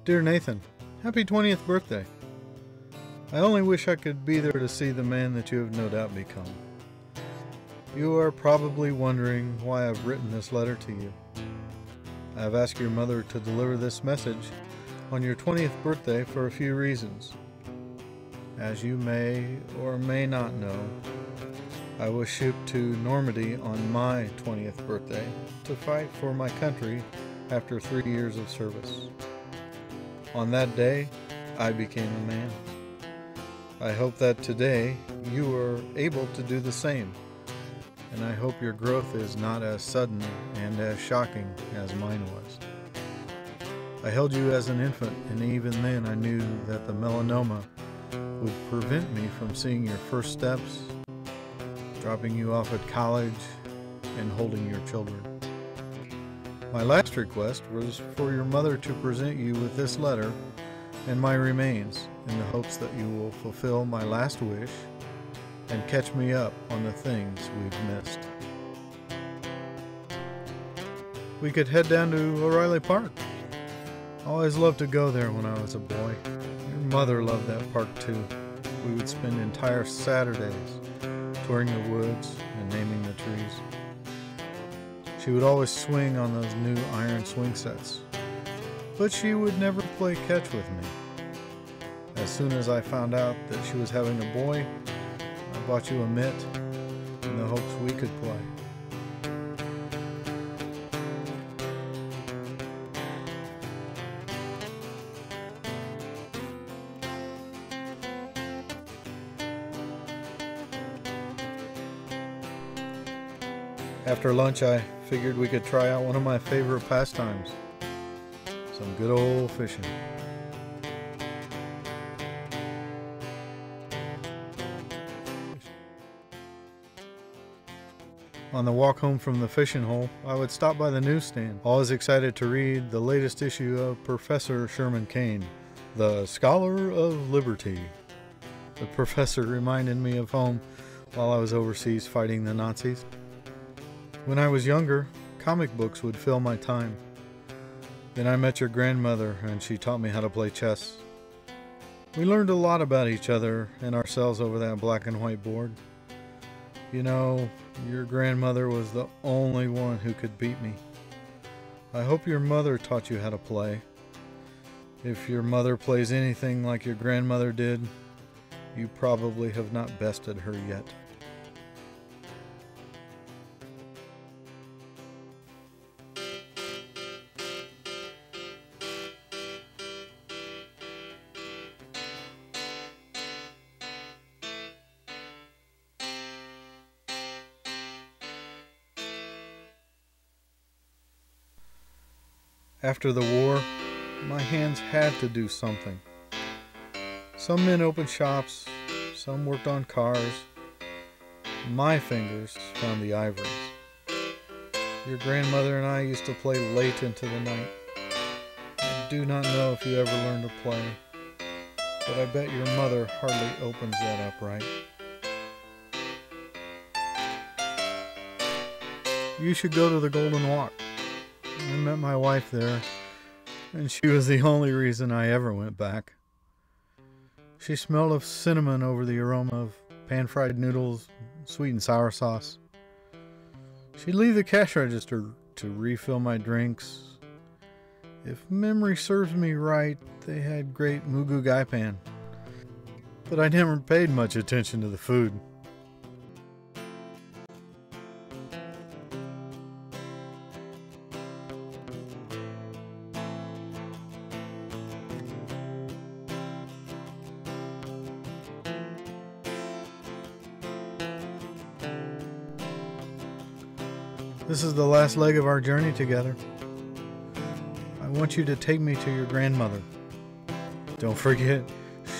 Dear Nathan, happy 20th birthday. I only wish I could be there to see the man that you have no doubt become. You are probably wondering why I've written this letter to you. I have asked your mother to deliver this message on your 20th birthday for a few reasons. As you may or may not know, I was shipped to Normandy on my 20th birthday to fight for my country after 3 years of service. On that day, I became a man. I hope that today you are able to do the same, and I hope your growth is not as sudden and as shocking as mine was. I held you as an infant, and even then I knew that the melanoma would prevent me from seeing your first steps, dropping you off at college, and holding your children. My last request was for your mother to present you with this letter and my remains in the hopes that you will fulfill my last wish and catch me up on the things we've missed. We could head down to O'Reilly Park. I always loved to go there when I was a boy. Your mother loved that park too. We would spend entire Saturdays touring the woods and naming the trees. She would always swing on those new iron swing sets, but she would never play catch with me. As soon as I found out that she was having a boy, I bought you a mitt in the hopes we could play. After lunch, I figured we could try out one of my favorite pastimes, some good old fishing. On the walk home from the fishing hole, I would stop by the newsstand, always excited to read the latest issue of Professor Sherman Cain, the Scholar of Liberty. The professor reminded me of home while I was overseas fighting the Nazis. When I was younger, comic books would fill my time. Then I met your grandmother, and she taught me how to play chess. We learned a lot about each other and ourselves over that black and white board. You know, your grandmother was the only one who could beat me. I hope your mother taught you how to play. If your mother plays anything like your grandmother did, you probably have not bested her yet. After the war, my hands had to do something. Some men opened shops, some worked on cars. My fingers found the ivories. Your grandmother and I used to play late into the night. I do not know if you ever learned to play, but I bet your mother hardly opens that up right. You should go to the Golden Walk. I met my wife there, and she was the only reason I ever went back. She smelled of cinnamon over the aroma of pan-fried noodles, sweet and sour sauce. She'd leave the cash register to refill my drinks. If memory serves me right, they had great mugu gai pan, but I never paid much attention to the food. This is the last leg of our journey together. I want you to take me to your grandmother. Don't forget,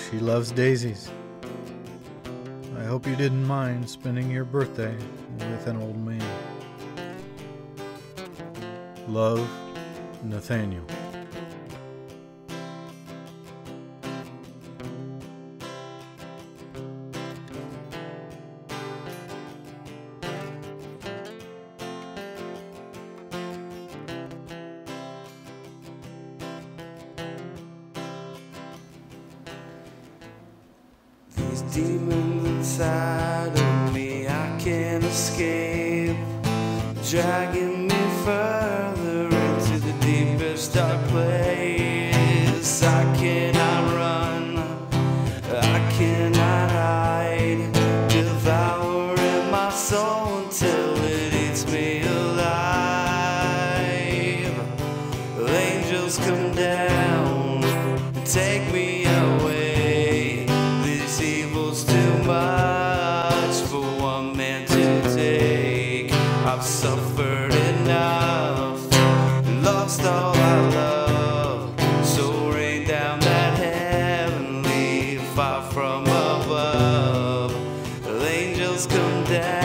she loves daisies. I hope you didn't mind spending your birthday with an old man. Love, Nathaniel. These demons inside of me I can't escape, dragging me further into the deepest dark place. I cannot run, I cannot hide, devouring my soul until it eats me alive. Angels come down and take me away. This evil's too much for one man to take. I've suffered enough and lost all I love, so rain down that heavenly fire from above. Angels come down